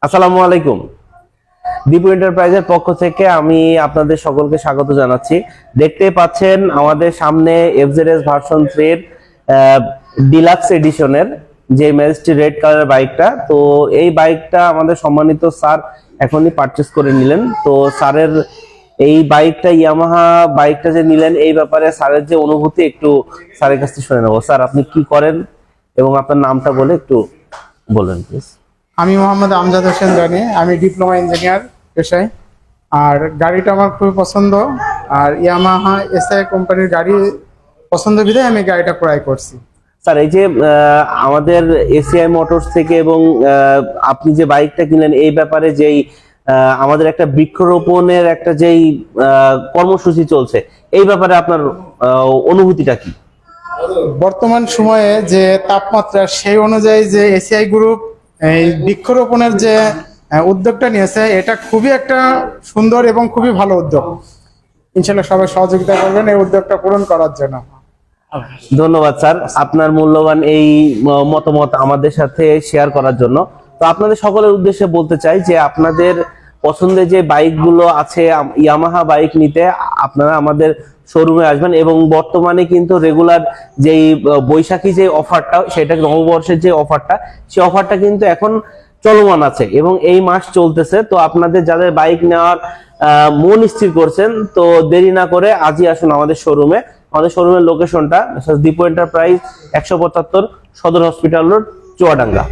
আসসালামু আলাইকুম। দীপু এন্টারপ্রাইজের পক্ষ থেকে আমি আপনাদের সকলকে স্বাগত জানাচ্ছি। দেখতেই পাচ্ছেন আমাদের সামনে এফজেডএস ভার্সন 3 এর ডিলাক্স এডিশনের যে ম্যাজেস্টি রেড কালার বাইকটা, তো এই বাইকটা আমাদের সম্মানিত স্যার এখনই পারচেজ করে নিলেন। তো স্যারের এই বাইকটা ইয়ামাহা বাইকটা যে নিলেন এই ব্যাপারে স্যারের যে অনুভূতি একটু স্যারের কাছ থেকে শুনে নেবো। স্যার, আপনি কি করেন এবং আপনার নামটা বলে একটু বলেন প্লিজ। আমি মোহাম্মদ আমজাদ হোসেন জানি, আমি ডিপ্লোমা ইঞ্জিনিয়ার পেশায়। আর গাড়িটা আমার খুবই পছন্দ, আর ইয়ামাহা এসআই কোম্পানির গাড়ি পছন্দ বিধায় আমি গাড়িটা ক্রয় করছি। স্যার, এই যে আমাদের এসিআই মোটরস থেকে এবং আপনি যে বাইকটা কিনলেন এই ব্যাপারে যেই আমাদের একটা বৃক্ষরোপণের একটা যেই কর্মসূচি চলছে, এই ব্যাপারে আপনার অনুভূতিটা কি? বর্তমান সময়ে যে তাপমাত্রা, সেই অনুযায়ী যে এসিআই গ্রুপ এই বৃক্ষরোপণের যে উদ্যোগটা নিয়েছে, এটা খুবই একটা সুন্দর এবং খুবই ভালো উদ্যোগ। ইনশাল্লাহ সবাই সহযোগিতা করবেন এই উদ্যোগটা পূরণ করার জন্য। ধন্যবাদ স্যার, আপনার মূল্যবান এই মতামত আমাদের সাথে শেয়ার করার জন্য। তো আপনাদের সকলের উদ্দেশ্যে বলতে চাই যে আপনাদের পছন্দের যে বাইকগুলো আছে ইয়ামাহা বাইক নিতে আপনারা আমাদের শোরুমে আসবেন, এবং বর্তমানে কিন্তু রেগুলার যেই বৈশাখী যে অফারটা, সেটা নববর্ষের যে অফারটা, সেই অফারটা কিন্তু এখন চলমান আছে এবং এই মাস চলতেছে। তো আপনাদের যাদের বাইক নেওয়ার মন স্থির করছেন, তো দেরি না করে আজই আসুন আমাদের শোরুমে। আমাদের শোরুমের লোকেশনটা দীপু এন্টারপ্রাইজ 175 সদর হসপিটাল রোড, চুয়াডাঙ্গা।